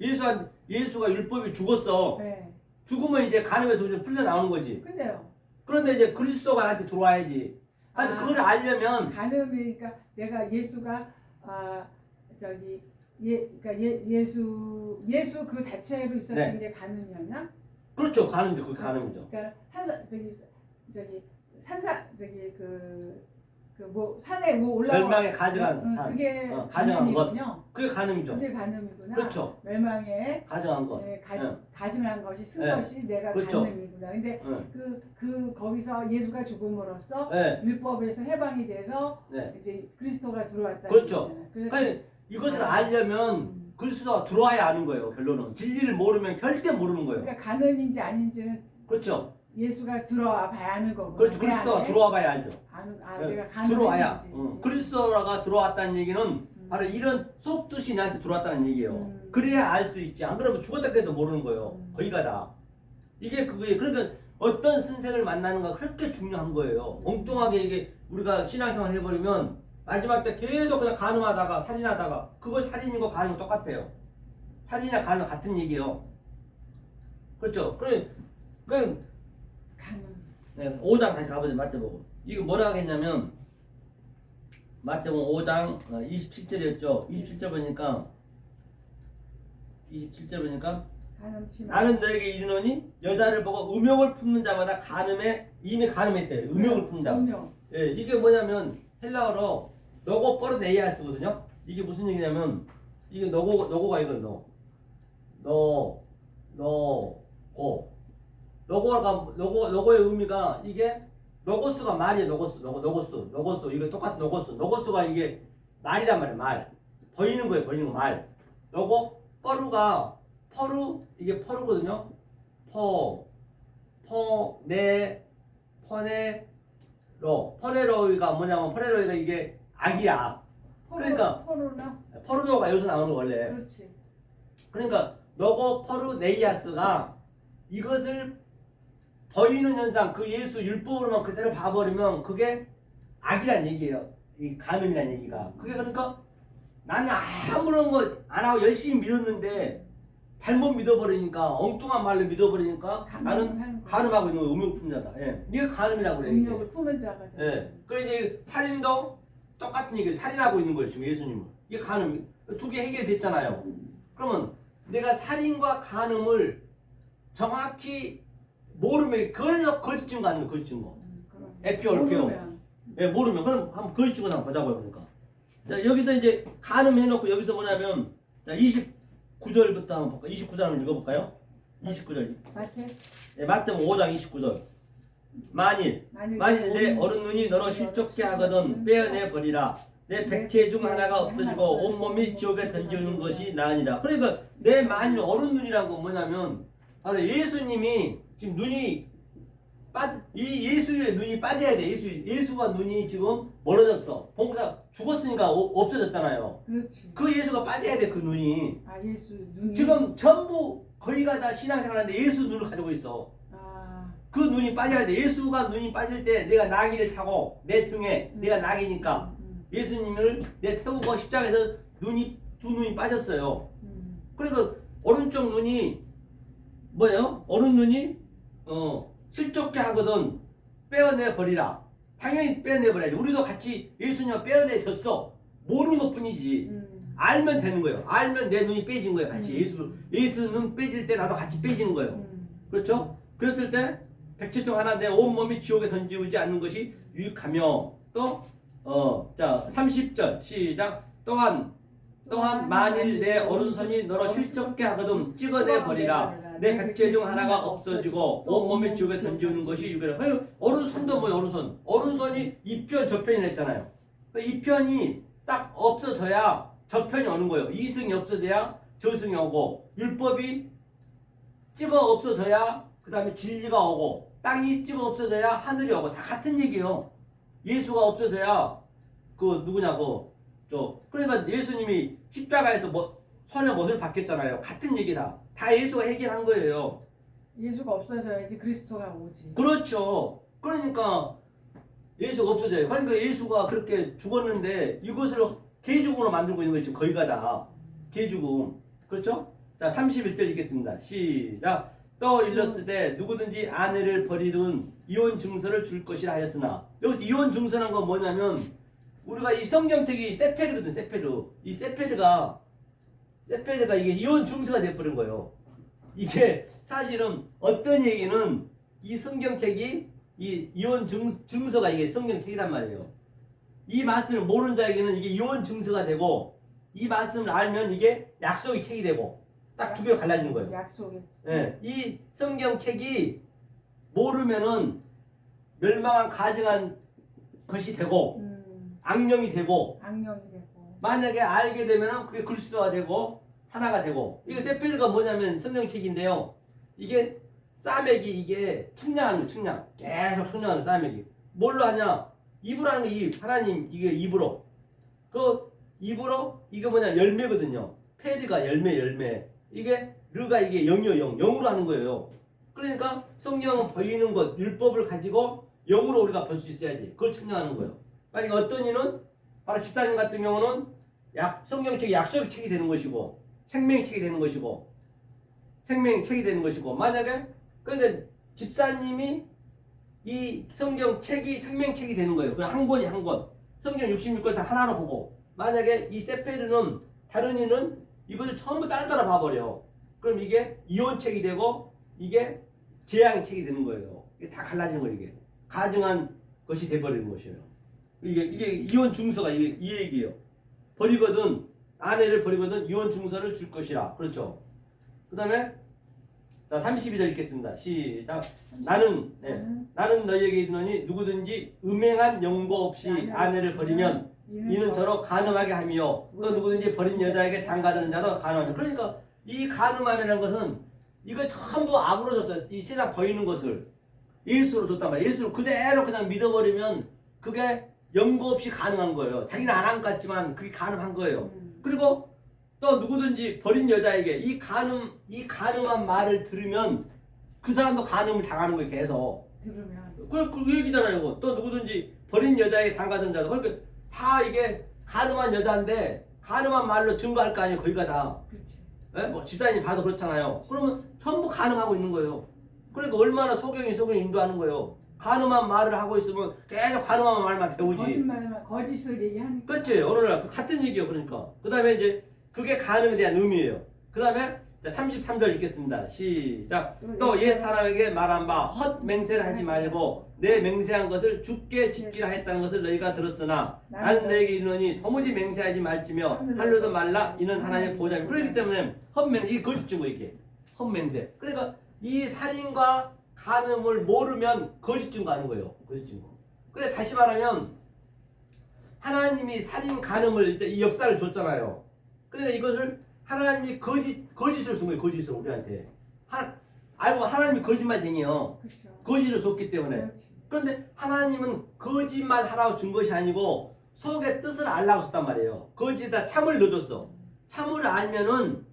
예수가 율법이 죽었어. 네. 죽으면 이제 간음에서 이제 풀려 나오는 거지. 근데요. 그런데 이제 그리스도가 나한테 들어와야지. 그걸 알려면 간음이니까 내가 예수가 그러니까 예수 그 자체로 있었던 네. 게 간음이었나? 그렇죠. 간음이죠. 그 간음이죠. 그러니까 산에 뭐 올라가 멸망에 가져간 산. 그게 가져간 것. 간음이군요. 그게 간음이죠. 그게 간음이구나. 그렇죠. 멸망에 가져간 것. 가증한 것이 쓴 네. 것이 내가 그렇죠. 간음이구나. 근데 네. 거기서 예수가 죽음으로써 네. 율법에서 해방이 돼서 네. 이제 그리스도가 들어왔다. 그렇죠. 그러니까 이것을 알려면 그리스도가 들어와야 아는 거예요. 결론은 진리를 모르면 절대 모르는 거예요. 그러니까 간음인지 아닌지는 그렇죠. 예수가 들어와 봐야 아는 거고. 그렇죠. 그리스도가 들어와 봐야 알죠. 내가 간음인지. 들어와야. 그리스도가 들어왔다는 얘기는 바로 이런 속뜻이 나한테 들어왔다는 얘기예요. 그래야 알 수 있지. 안 그러면 죽었다 깨도 모르는 거예요. 거기가 다. 이게 그거예요. 그러니까 어떤 선생을 만나는가 그렇게 중요한 거예요. 엉뚱하게 이게 우리가 신앙생활 해버리면 마지막 때 계속 그냥 간음하다가 살인하다가 그걸 살인이고 간음은 똑같아요. 살인이나 간음 같은 얘기예요. 그렇죠. 그래 간음. 네, 5장 다시 가보죠. 마태복음. 이거 뭐라 하겠냐면 마태복음 5장 27절이었죠. 27절 보니까 나는 너에게 이르노니 여자를 보고 음욕을 품는 자마다 이미 간음했대요. 음욕을 품는 자. 예, 이게 뭐냐면 헬라어로 너고 뽀르네이아스거든요. 이게 무슨 얘기냐면 이게 너고가 이거 너고의 의미가 이게 노고스가 말이에요. 노고스 이거 똑같은 노고스가 이게 말이란 말이에요. 말 버리는 거예요. 버리는 거 말. 요거 퍼루가 퍼루 이게 퍼루거든요. 퍼네로이가 뭐냐면 퍼네로이가 이게 악이야. 그러니까 포로나 퍼루노가 여기서 나오는 거 원래. 그렇지. 그러니까 너고 퍼루네이아스가 이것을 버리는 현상, 그 예수 율법으로만 그대로 봐버리면 그게 악이란 얘기예요. 이 간음이란 얘기가. 그게 그러니까 나는 아무런 거 안 하고 열심히 믿었는데 잘못 믿어버리니까 엉뚱한 말로 믿어버리니까 나는 간음하고 있는 거 음욕품자다. 예. 이게 간음이라고 그래요. 이게. 음욕을 품은 자가 돼. 예. 그래 이제 살인도 똑같은 얘기예요. 살인하고 있는 거예요. 지금 예수님은. 이게 간음. 두 개 해결됐잖아요. 그러면 내가 살인과 간음을 정확히 모르면 그거 거짓 증거 아니에요. 거짓 증거. 에피오 올피오. 예, 모르면 그럼 한번 거짓 증거 한번 보자고요. 그러니까. 자, 여기서 이제 간음 해놓고 여기서 뭐냐면 자 29절부터 한번 볼까요? 29절 한번 읽어볼까요? 29절. 마태 예, 마태복음 5장 29절. 만일 내 어른 눈이 너로 실족케 하거든 빼어내 버리라. 내 백체 중 하나가 없어지고 온몸이 지옥에 던지는 것이 나으니라. 그러니까 내 만일 어른 눈이란 건 뭐냐면 바로 예수님이 지금 눈이 이 예수의 눈이 빠져야 돼. 예수가 눈이 지금 멀어졌어. 봉사 죽었으니까 없어졌잖아요. 그렇지. 그 예수가 빠져야 돼. 그 눈이. 아 예수 눈이 지금 전부 거의가 다 신앙생활하는데 예수 눈을 가지고 있어. 아 그 눈이 빠져야 돼. 예수가 눈이 빠질 때 내가 나귀를 타고 내 등에 내가 나귀니까 예수님을 내 태우고 십자가에서 두 눈이 빠졌어요. 그러니까 오른쪽 눈이 뭐예요? 오른 눈이 실족케 하거든 빼어내 버리라. 당연히 빼어내 버려야지. 우리도 같이 예수님을 빼어내 줬어. 모르는 것뿐이지. 알면 되는 거예요. 알면 내 눈이 빼진 거예요. 같이 예수 눈 빼질 때 나도 같이 빼지는 거예요. 그렇죠? 그랬을 때 백체 중 하나 내 온몸이 지옥에 던지우지 않는 것이 유익하며 자 30절 시작. 또한 만일 내 오른손이 너로 실족케 하거든 찍어내 버리라. 내 백체 중 하나가 없어지고 온몸이 지옥에 던지우는 것이 유익하라. 오른손도 뭐예요? 오른손이 이 편 저편이 냈잖아요. 이 편이 딱 없어져야 저편이 오는 거예요. 이승이 없어져야 저승이 오고 율법이 찍어 없어져야 그 다음에 진리가 오고 땅이 찍어 없어져야 하늘이 오고 다 같은 얘기예요. 예수가 없어져야 그 누구냐고 그러니까 예수님이 십자가에서 손에 못을 박혔잖아요. 같은 얘기다. 다 예수가 해결한 거예요. 예수가 없어져야지 그리스도가 오지. 그렇죠. 그러니까 예수가 없어져요. 그러니까 예수가 그렇게 죽었는데 이것을 개죽음으로 만들고 있는 거예요. 지금 거의가 다 개죽음. 그렇죠? 자 31절 읽겠습니다. 시작. 또 일렀으되 누구든지 아내를 버리든 이혼 증서를 줄 것이라 하였으나 여기서 이혼 증서란 건 뭐냐면 우리가 이 성경책이 세페르거든. 이 세페르가 이게 이혼 증서가 돼버린 거예요. 이게 사실은 어떤 얘기는 이 성경책이 이 이혼 증서가 이게 성경책이란 말이에요. 이 말씀을 모르는 자에게는 이게 이혼 증서가 되고 이 말씀을 알면 이게 약속의 책이 되고 딱 두 개로 갈라지는 거예요. 약속의 예, 이 성경책이 모르면은 멸망한 가증한 것이 되고 악령이 되고 만약에 알게 되면은 그게 그리스도가 되고 하나가 되고 이거 세페르가 뭐냐면 성경책인데요. 이게 싸매기 이게 측량하는 거 측량 계속 측량하는 싸매기 뭘로 하냐 입으로 하는 거 입 하나님 이게 입으로 그 입으로 이게 뭐냐 열매거든요. 페리가 열매 이게 르가 이게 영이요 영으로 하는 거예요. 그러니까 성경은 보이는 것 율법을 가지고 영으로 우리가 볼 수 있어야지 그걸 측량하는 거예요. 만약 어떤 이는 바로 집사님 같은 경우는 성경책이 약속의 책이 되는 것이고 생명의 책이 되는 것이고 만약에 그러니까 집사님이 이 성경책이 생명책이 되는 거예요. 그 한 권이 한 권. 성경 66권 다 하나로 보고 만약에 이 세페르는 다른 이는 이것을 전부 따라 봐버려. 그럼 이게 이혼책이 되고 이게 재앙의 책이 되는 거예요. 이게 다 갈라지는 거예요. 이게 가증한 것이 돼버리는 것이에요. 이게 이혼 증서가 이 얘기예요. 아내를 버리거든 이혼 증서를 줄 것이라. 그렇죠. 그 다음에 자 32절 읽겠습니다. 시작. 나는 너희에게 이르노니 누구든지 음행한 영고 없이 아내를 버리면 이는 저로 간음하게 하며 또 누구든지 버린 여자에게 장가드는 자도 간음하며. 그러니까 이 간음함이라는 것은 이거 전부 악으로 줬어요. 이 세상 보이는 것을 예수로 줬단 말이에요. 예수를 그대로 그냥 믿어버리면 그게 연고 없이 가능한 거예요. 자기는 안 한 것 같지만 그게 가능한 거예요. 그리고 또 누구든지 버린 여자에게 이 간음한 말을 들으면 그 사람도 간음을 당하는 거예요. 계속. 들으면. 그 얘기잖아요. 이거. 또 누구든지 버린 여자에게 장가든 자도. 그러니까 다 이게 간음한 여자인데 간음한 말로 증거할 거 아니에요. 거기가 다. 그렇지. 예? 뭐 지사님 봐도 그렇잖아요. 그러면 전부 간음하고 있는 거예요. 그러니까 얼마나 소경이 인도하는 거예요. 간음한 말을 하고 있으면 계속 간음한 말만 배우지. 거짓말만 거짓을 얘기하니까. 그렇지. 오늘날 같은 얘기예요. 그러니까. 그 다음에 이제 그게 간음에 대한 의미예요. 그 다음에 33절 읽겠습니다. 시작. 또 옛 사람에게 말한 바 헛 맹세를 하지 말고 내 맹세한 것을 주께 지키라 했다는 것을 너희가 들었으나 나는 너에게 이르노니 도무지 맹세하지 말지며 할려도 말라. 이는 하나님의 보좌입니다. 그렇기 때문에 헛맹세, 이게 거짓 증거 이게. 헛맹세. 그러니까 이 살인과 간음을 모르면 거짓 증거하는 거예요. 거짓 증거. 그래 다시 말하면 하나님이 살인 간음을 일단 이 역사를 줬잖아요. 그러니까 이것을 하나님이 거짓을 쓴 거예요. 거짓을 우리한테. 알고 하나님이 거짓말쟁이에요. 그렇죠. 거짓을 줬기 때문에. 그렇지. 그런데 하나님은 거짓말 하라고 준 것이 아니고 속의 뜻을 알라고 썼단 말이에요. 거짓에다 참을 넣어줬어. 참을 알면은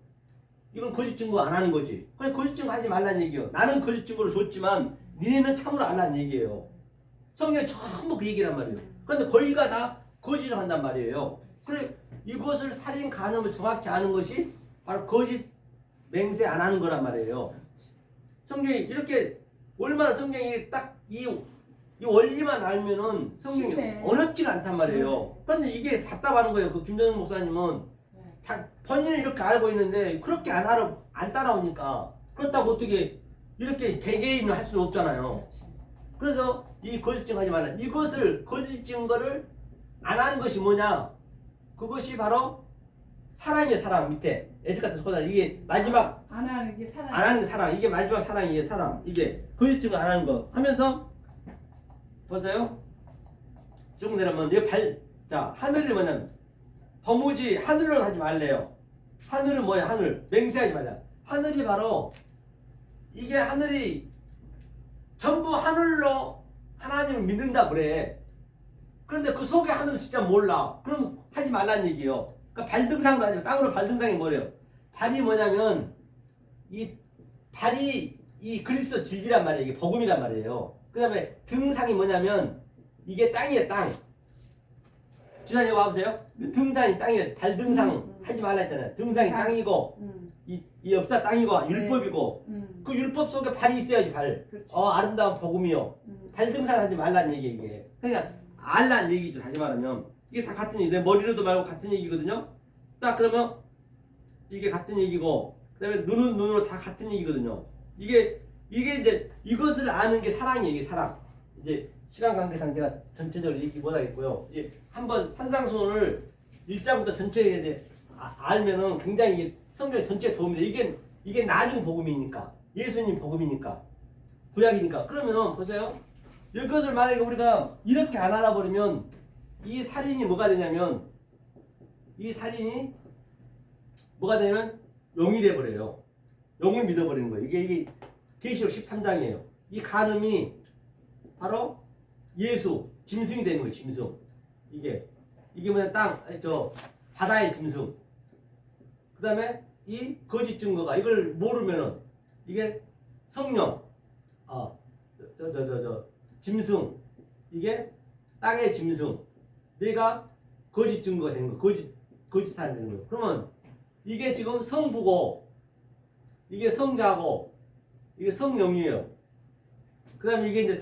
이건 거짓 증거 안 하는 거지. 그래 거짓 증거 하지 말라는 얘기예요. 나는 거짓 증거를 줬지만 니네는 참으로 알라는 얘기예요. 성경에 전부 그 얘기란 말이에요. 그런데 거기가 다 거짓을 한단 말이에요. 그래 이것을 살인 간음을 정확히 아는 것이 바로 거짓 맹세 안 하는 거란 말이에요. 성경이 이렇게 얼마나 성경이 딱 이 원리만 알면은 성경이 쉽네. 어렵지가 않단 말이에요. 그런데 이게 답답한 거예요. 그 김정은 목사님은 다 본인은 이렇게 알고 있는데 그렇게 안 따라오니까 그렇다고 어떻게 이렇게 개개인을 할 수는 없잖아요. 그렇지. 그래서 이 거짓 증거 하지 말라. 이것을 거짓 증거를 안 하는 것이 뭐냐? 그것이 바로 사랑이에요. 사랑 밑에 에스 같은 소다. 이게 마지막 안 하는 게 사랑. 안 하는 게 사랑. 이게 마지막 사랑이에요. 사랑. 이게 거짓 증거 안 하는 거 하면서 보세요. 쭉 내려면 자 하늘이 뭐냐면 도무지 하늘로 하지 말래요. 하늘은 뭐야? 하늘 맹세하지 말라. 하늘이 바로 이게 하늘이 전부 하늘로 하나님을 믿는다 그래. 그런데 그 속에 하늘은 진짜 몰라. 그럼 하지 말라는 얘기예요. 그러니까 발등상으로 하지 마. 땅으로 발등상이 뭐래요? 발이 뭐냐면 이 발이 이 그리스도 진리란 말이에요. 이게 복음이란 말이에요. 그 다음에 등상이 뭐냐면 이게 땅이에요. 땅. 주사님 와보세요. 등산이 땅이에요. 발등상 하지 말라 했잖아요. 등산이 땅이고 이 역사 땅이고 율법이고 그 율법 속에 발이 있어야지 발. 그렇지. 아름다운 복음이요. 발등산 하지 말라는 얘기 이게. 그러니까 알라는 얘기죠. 다시 말하면 이게 다 같은 얘기. 내 머리로도 말고 같은 얘기거든요. 딱 그러면 이게 같은 얘기고 그다음에 눈은 눈으로 다 같은 얘기거든요. 이게 이제 이것을 아는 게 사랑이에요. 이게 사랑. 이제 시간 관계상 제가 전체적으로 얘기 못 하겠고요. 이제 한번 산상수훈을 1장부터 전체에 이제 알면은 굉장히 이게 성경 전체에 도움이 돼. 이게 나중 복음이니까 예수님 복음이니까 구약이니까. 그러면은 보세요. 이것을 만약에 우리가 이렇게 안 알아버리면 이 살인이 뭐가 되냐면 이 살인이 뭐가 되냐면 영이 돼버려요. 영을 믿어버리는 거예요. 이게 계시록 13장이에요. 이 간음이 바로 예수 짐승이 되는 거예요. 짐승. 이게 뭐냐 바다의 짐승. 그 다음에 이 거짓 증거가 이걸 모르면은 이게 성령 짐승. 이게 땅의 짐승. 내가 거짓 증거가 되는 거. 거짓 사람이 되는 거예요. 그러면 이게 지금 성부고 이게 성자고 이게 성령이에요. 그 다음에 이게 이제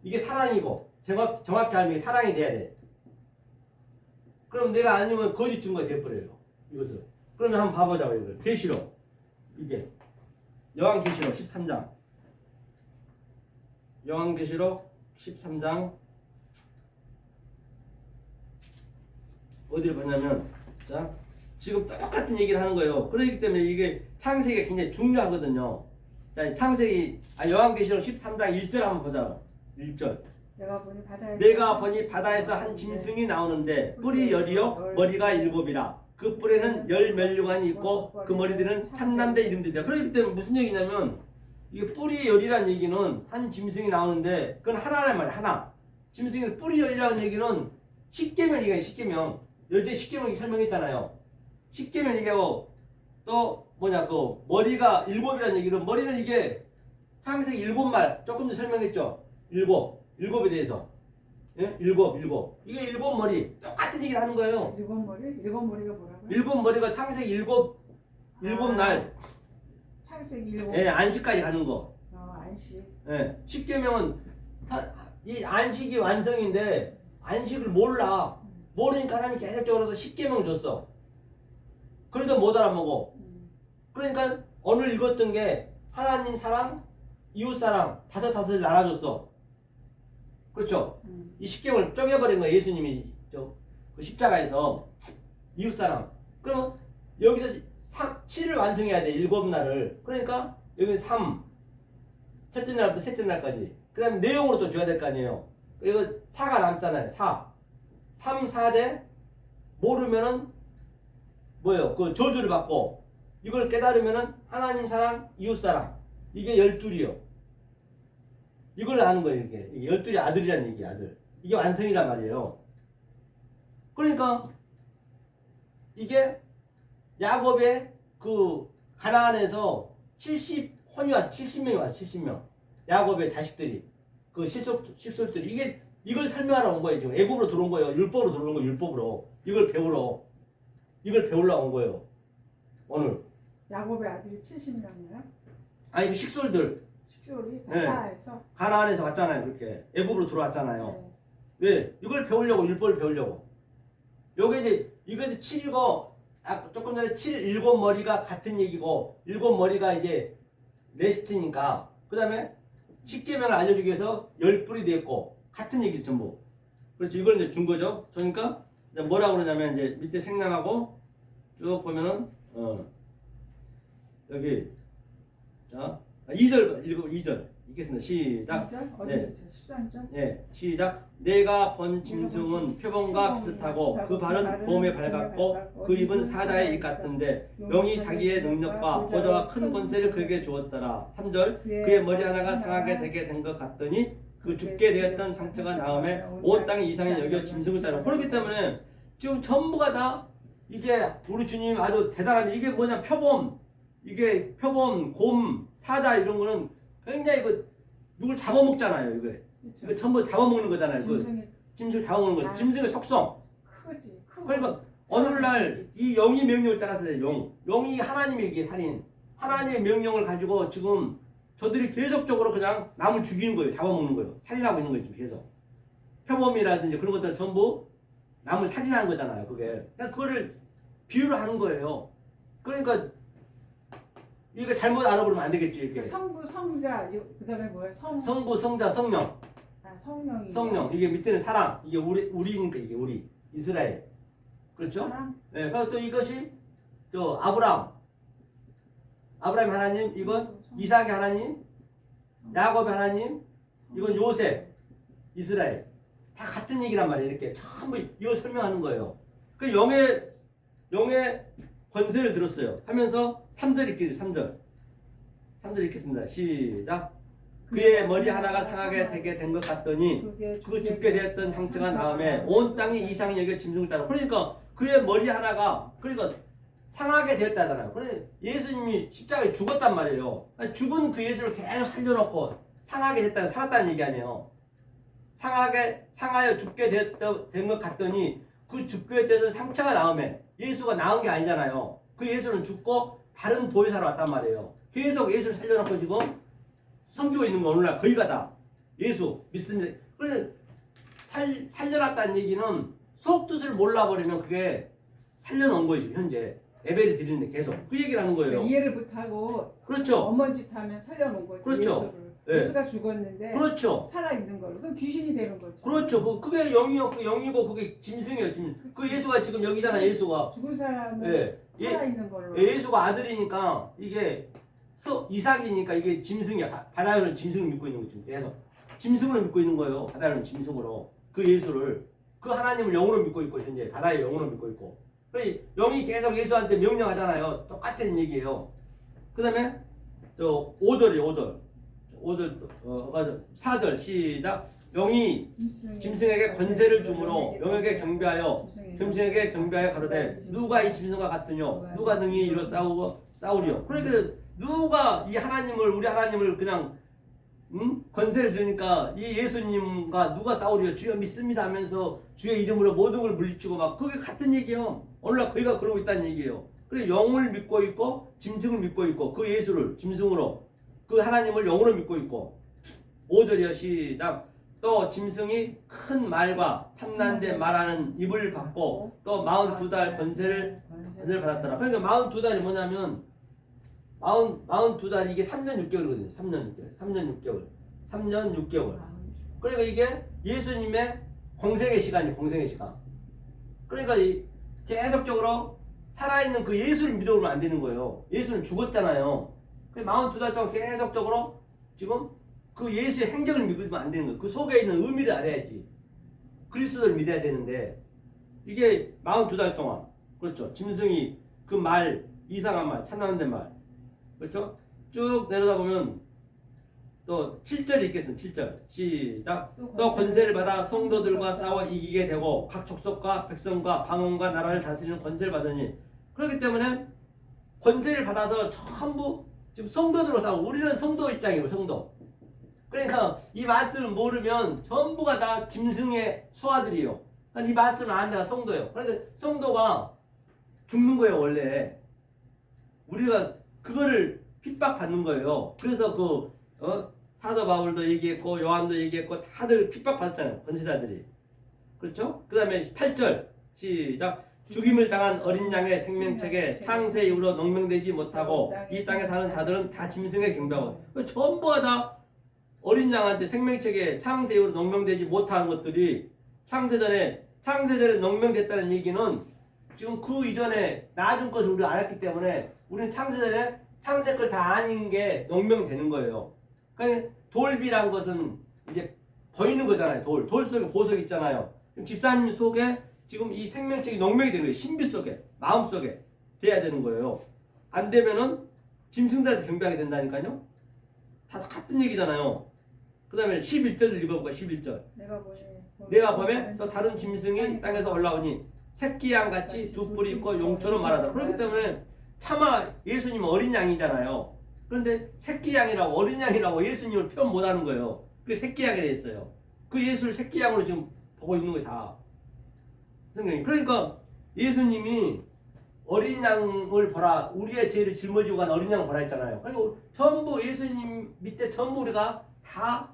이게 사랑이고 정확히 알면 이게 사랑이 돼야 돼. 그럼 내가 아니면 거짓 증거가 돼버려요. 이것을. 그러면 한번 봐보자고 이걸. 계시록. 이게 요한계시록 13장. 요한계시록 13장 어디를 보냐면 자 지금 똑같은 얘기를 하는 거예요. 그렇기 때문에 이게 창세기가 굉장히 중요하거든요. 자, 요한계시록 13장 1절 한번 보자. 1절. 내가 보니 바다에서 한 짐승이 나오는데 뿔이 열이요 머리가 일곱이라 그 뿔에는 열 면류관이 있고 그 머리들은 참남대 이름들이다. 그렇기 때문에 무슨 얘기냐면 이게 뿔이 열이라는 얘기는 한 짐승이 나오는데 그건 하나란 말이야. 하나. 짐승이 뿔이 열이라는 얘기는 십계명이니까 십계명. 어제 십계명이 설명했잖아요. 십계명 얘기하고 또 뭐냐 그 머리가 일곱이라는 얘기는 머리는 이게 창세기 일곱 말 조금 전에 설명했죠. 일곱에 대해서. 예? 일곱. 이게 일곱 머리. 똑같은 얘기를 하는 거예요. 일곱 머리? 일곱 머리가 뭐라고요? 일곱 머리가 창세기 일곱 날. 창세기 일곱. 예, 안식까지 가는 거. 안식. 예. 십계명은 이 안식이 완성인데 안식을 몰라. 모르니까 하나님이 계속적으로 십계명 줬어. 그래도 못 알아먹어. 그러니까 오늘 읽었던 게 하나님 사랑, 이웃 사랑 다섯 나눠줬어. 그렇죠? 이 십계명을 쪼개버린 거예요. 예수님이 그 십자가에서 이웃 사랑. 그러면 여기서 7을 완성해야 돼. 일곱 날을. 그러니까 여기 3. 첫째 날부터 셋째 날까지. 그 다음에 내용으로 또 줘야 될 거 아니에요. 이거 4가 남잖아요. 4. 3, 4대 모르면은 뭐예요? 그 저주를 받고 이걸 깨달으면은 하나님 사랑, 이웃 사랑. 이게 12이요. 이걸 아는 거예요. 이게 12이 아들이라는 얘기야. 아들. 이게 완성이란 말이에요. 그러니까 이게 야곱의 그 가나안에서 70혼이 와서 70명이 와서 70명. 야곱의 자식들이 그 실솔들이 이걸 설명하러 온 거예요. 지금 애굽으로 들어온 거예요. 율법으로 들어온 거예요. 율법으로. 이걸 배우러 온 거예요. 오늘. 야곱의 아들이 70명이에요? 아니 그 식솔들. 식솔이 네. 다에서 가나안에서 왔잖아요. 그렇게 애굽으로 들어왔잖아요. 네. 왜? 이걸 배우려고 율법을 배우려고. 요게 이제 이것이 7이고 조금 전에 7 머리가 같은 얘기고 7머리가 이제 레스트니까 그 다음에 십계명을 알려주기 위해서 10뿔이 됐고 같은 얘기죠 전부. 그렇죠. 이걸 이제 준 거죠. 그러니까 이제 뭐라고 그러냐면 이제 밑에 생략하고 쭉 보면은 여기 자 2절 읽어 2절 읽겠습니다. 시작. 2절? 어디 네. 있죠? 13절? 네, 시작. 내가 본 짐승은 표범과 비슷하고 그 발은 곰에 밝았고 그 입은 사자의 입 같은데 영이 자기의 능력과 보좌와 큰 권세를 그에게 주었더라. 3절. 그의 머리 하나가 상하게 되게 된 것 같더니 그 죽게 되었던 상처가 나음에 온 땅에 이상히 여겨 짐승을 따라. 그렇기 때문에 지금 전부가 다 이게 우리 주님 아주 대단한 이게 뭐냐 표범 이게 표범 곰 사자 이런 거는 굉장히 누굴 잡아먹잖아요. 이거 전부 잡아먹는 거잖아요. 짐승을 잡아먹는 거죠. 짐승의 속성. 크지. 그러니까 오늘날 이 영이 명령을 따라서 영이 하나님의 이게 살인. 하나님의 명령을 가지고 지금 저들이 계속적으로 그냥 남을 죽이는 거예요. 잡아먹는 거예요. 살인하고 있는 거예요. 지금 계속. 표범이라든지 그런 것들 전부 남을 살인하는 거잖아요. 그러니까 그거를 비유를 하는 거예요. 그러니까 이거 잘못 알아보면 안 되겠죠. 이렇게. 성부, 성자, 그다음에 뭐예요? 성부, 성자, 성령. 성령이. 성령. 이게 밑에는 사랑. 이게 우리니까 이게 우리 이스라엘. 그렇죠? 사랑? 네. 그리고 또 이것이 또 아브라함 하나님. 이건 이삭의 하나님. 야곱의 하나님. 이건 요셉. 이스라엘. 다 같은 얘기란 말이에요. 이렇게 전부 이걸 설명하는 거예요. 그 영의 권세를 들었어요. 하면서 3절 읽겠습니다. 3절 읽겠습니다. 시작. 그의 머리 하나가 상하게 되게 된 것 같더니 그 죽게 되었던 상처가 나음에 온 땅이 이상히 여겨 짐승을 따라. 그러니까 그의 머리 하나가 그러니까 상하게 되었다잖아요. 그러니까 예수님이 십자가에 죽었단 말이에요. 죽은 그 예수를 계속 살려놓고 상하게 됐다는 살았다는 얘기 아니에요. 상하여 죽게 된 것 같더니 그 죽게 되던 상처가 나음에 예수가 나은 게 아니잖아요. 그 예수는 죽고 다른 보혜사로 왔단 말이에요. 계속 예수를 살려놓고 지금 섬기고 있는 거 오늘날 거의가 다 예수 믿습니다. 그래서 살려놨다는 얘기는 속뜻을 몰라버리면 그게 살려놓은 거예요. 지금 현재 예배를 드리는데 계속 그 얘기를 하는 거예요. 그러니까 이해를 못하고 그렇죠. 엄한 짓 하면 살려놓은 거죠. 그렇죠. 예수를. 네. 예수가 죽었는데 그렇죠. 살아있는 걸로. 그럼 귀신이 되는 거죠. 그렇죠. 그게 영이고 그게 짐승이에요. 그 예수가 지금 여기잖아. 예수가 죽은 사람은 살아있는 걸로. 예수가 아들이니까 이게 이삭이니까 이게 짐승이야. 바다에는 짐승을 믿고 있는 거지. 계속 짐승으로 믿고 있는 거예요. 바다는 짐승으로. 그 예수를. 그 하나님을 영으로 믿고 있고 현재 바다의 영으로 믿고 있고. 그래 영이 계속 예수한테 명령하잖아요. 똑같은 얘기예요. 그 다음에 저 5절이에요. 5절 4절 시작. 영이 짐승에게 권세를 주므로 영에게 경배하여 짐승에게 경배하여 가로되 누가 이 짐승과 같으뇨 누가 능히 이로 싸우리요. 그러니까 누가 이 하나님을 우리 하나님을 그냥 권세를 주니까 이 예수님과 누가 싸우리요. 주여 믿습니다 하면서 주의 이름으로 모든 걸 물리치고 막 그게 같은 얘기예요. 오늘날 거기가 그러고 있다는 얘기예요. 그래 영을 믿고 있고 짐승을 믿고 있고 그 예수를 짐승으로 그 하나님을 영으로 믿고 있고 5절이요 시작. 또 짐승이 큰 말과 탐난데 말하는 입을 받고 또 42달 권세를 받았더라. 그러니까 42달이 뭐냐면 42달이 이게 3년 6개월이거든요. 3년 6개월. 그러니까 이게 예수님의 공생의 시간이에요. 공생의 시간. 그러니까 계속적으로 살아있는 그 예수를 믿어오면 안 되는 거예요. 예수는 죽었잖아요. 42달 동안 계속적으로 지금 그 예수의 행적을 믿으면 안 되는 거예요. 그 속에 있는 의미를 알아야지. 그리스도를 믿어야 되는데 이게 42달 동안 그렇죠. 짐승이 그 말 이상한 말 참나는 말 그렇죠. 쭉 내려다 보면 또 7절이 있겠습니다. 7절 시작. 또 권세를 받아 성도들과 싸워 이기게 되고 각 족속과 백성과 방언과 나라를 다스리는 권세를 받으니 그렇기 때문에 권세를 받아서 전부 지금 성도들로 싸우고 우리는 성도 입장이고 성도. 그러니까 이 말씀을 모르면 전부가 다 짐승의 수하들이요. 그러니까 이 말씀을 아는 데가 성도예요. 그러니까 성도가 죽는 거예요 원래. 우리가 그거를 핍박받는 거예요. 그래서 사도 바울도 얘기했고 요한도 얘기했고 다들 핍박받았잖아요. 권세자들이. 그렇죠? 그 다음에 8절 시작. 죽임을 당한 어린 양의 생명책에 창세 이후로 농명되지 못하고 이 땅에 사는 자들은 다 짐승에 경배하고 전부가 다 어린 양한테 생명책에 창세 이후로 농명되지 못한 것들이 창세전에 농명됐다는 얘기는 지금 그 이전에 나중 것을 우리가 알았기 때문에 우리는 창세전에 창세 걸 다 아닌 게 농명되는 거예요. 그러니까 돌비란 것은 이제 보이는 거잖아요. 돌 속에 보석이 있잖아요. 집사님 속에 지금 이 생명책이 농명이 되는 거예요. 신비 속에, 마음 속에 돼야 되는 거예요. 안 되면은 짐승들한테 경배하게 된다니까요. 다 같은 얘기잖아요. 그 다음에 11절을 읽어볼까. 11절. 내가 보면 또 다른 짐승이 땅에서 올라오니 새끼 양같이 두 뿔이 있고 용처럼 말하더라. 그렇기 때문에 차마 예수님은 어린 양이잖아요. 그런데 새끼 양이라고 어린 양이라고 예수님을 표현 못하는 거예요. 그게 새끼 양이라 했어요. 그 예수를 새끼 양으로 지금 보고 있는 거예요 다. 그러니까 예수님이 어린 양을 보라, 우리의 죄를 짊어지고 간 어린 양을 보라 했잖아요. 그리고 전부 예수님 밑에 전부 우리가 다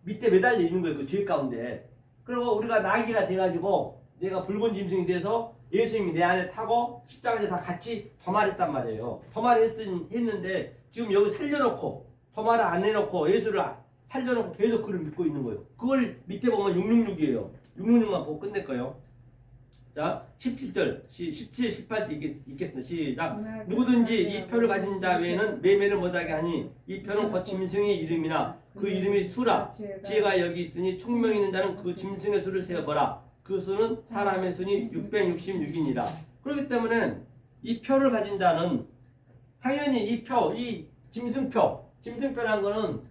밑에 매달려 있는 거예요. 그 죄 가운데. 그리고 우리가 나귀가 돼가지고 내가 붉은 짐승이 돼서 예수님이 내 안에 타고 십자가에 다 같이 도말했단 말이에요. 도말했는데 지금 여기 살려놓고 도말을 안 해놓고 예수를 살려놓고 계속 그를 믿고 있는 거예요. 그걸 밑에 보면 666이에요. 666만 보고 끝낼 거예요. 자, 17절, 17, 18절 읽겠습니다. 시작. 누구든지 이 표를 가진 자 외에는 매매를 못하게 하니 이 표는 곧 짐승의 이름이나 그 이름이 수라. 지혜가 여기 있으니 총명 있는 자는 그 짐승의 수를 세어보라. 그 수는 사람의 수니 666이니라. 그렇기 때문에 이 표를 가진 자는 당연히 이 짐승표라는 거는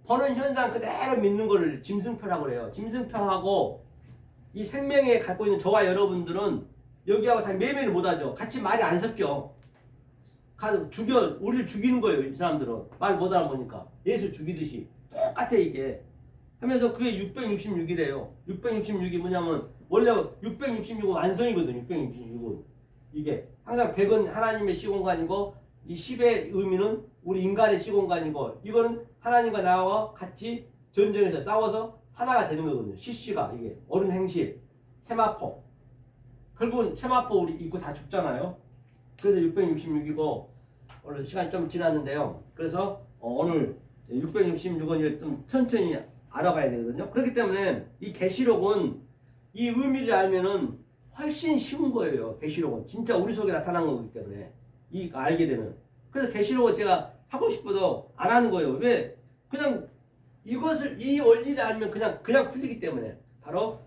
보는 현상 그대로 믿는 거를 짐승표라고 그래요. 짐승표하고 이 생명에 갖고 있는 저와 여러분들은 여기하고 다 매매를 못하죠. 같이 말이 안 섞여. 우리를 죽이는 거예요. 이 사람들은 말 못 알아보니까 예수 죽이듯이 똑같아 이게 하면서 그게 666이래요. 666이 뭐냐면 원래 666은 완성이거든요. 666은 이게 항상 100은 하나님의 시공간이고 이 10의 의미는 우리 인간의 시공간이고 이거는 하나님과 나와 같이 전쟁에서 싸워서 하나가 되는 거거든요. CC가 이게 어른 행실, 세마포. 결국은 세마포 우리 입고 다 죽잖아요. 그래서 666이고 오늘 시간이 좀 지났는데요. 그래서 오늘 666은 좀 천천히 알아봐야 되거든요. 그렇기 때문에 이 계시록은 이 의미를 알면은 훨씬 쉬운 거예요. 계시록은 진짜 우리 속에 나타난 거기 때문에 이 알게 되면. 그래서 계시록은 제가 하고 싶어도 안 하는 거예요. 왜? 그냥 이것을 이 원리를 알면 그냥 풀리기 때문에 바로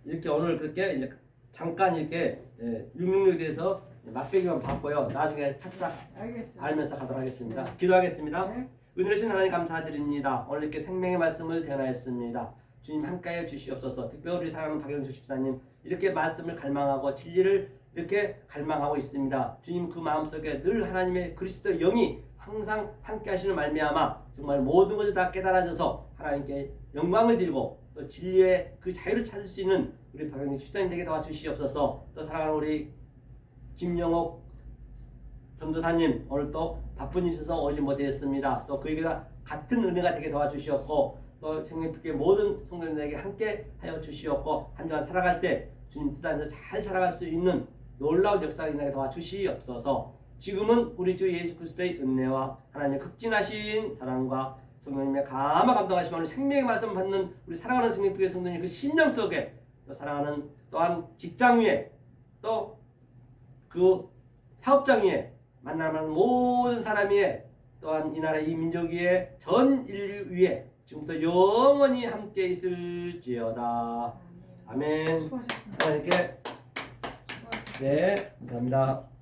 이렇게 오늘 그렇게 이제 잠깐 이렇게 666에 대해서 맛배기만 봤고요. 나중에 착착 알겠어요. 알면서 가도록 하겠습니다. 기도하겠습니다. 네. 은혜로신 하나님 감사드립니다. 오늘 이렇게 생명의 말씀을 대하였습니다. 주님 함께하여 주시옵소서. 특별히 우리 사랑하는 박영수 집사님 이렇게 말씀을 갈망하고 진리를 이렇게 갈망하고 있습니다. 주님 그 마음속에 늘 하나님의 그리스도 영이 항상 함께하시는 말미암아 정말 모든 것을 다 깨달아져서 하나님께 영광을 드리고 또 진리의 그 자유를 찾을 수 있는 우리 박영수 집사님 되게 도와주시옵소서. 또 사랑하는 우리 김영옥 전도사님 오늘 또 바쁜 일 있어서 오지 못했습니다. 또 그에게가 같은 은혜가 되게 도와주시옵고 또 생명빛의 모든 성도님에게 함께 하여 주시옵고 한 주간 살아갈 때 주님 뜻 안에서 잘 살아갈 수 있는 놀라운 역사가 일어나게 도와주시옵소서. 지금은 우리 주 예수 그리스도의 은혜와 하나님의 극진하신 사랑과 성령님의 감화 감동하시면 오늘 생명의 말씀 받는 우리 사랑하는 생명빛의 성도님 그 심령 속에 또 사랑하는 또한 직장 위에 또 그 사업장 위에 만나는 모든 사람 위에 또한 이 나라 이 민족 위에 전 인류 위에 지금부터 영원히 함께 있을지어다. 아멘. 수고하셨습니다. 이렇게 네 감사합니다.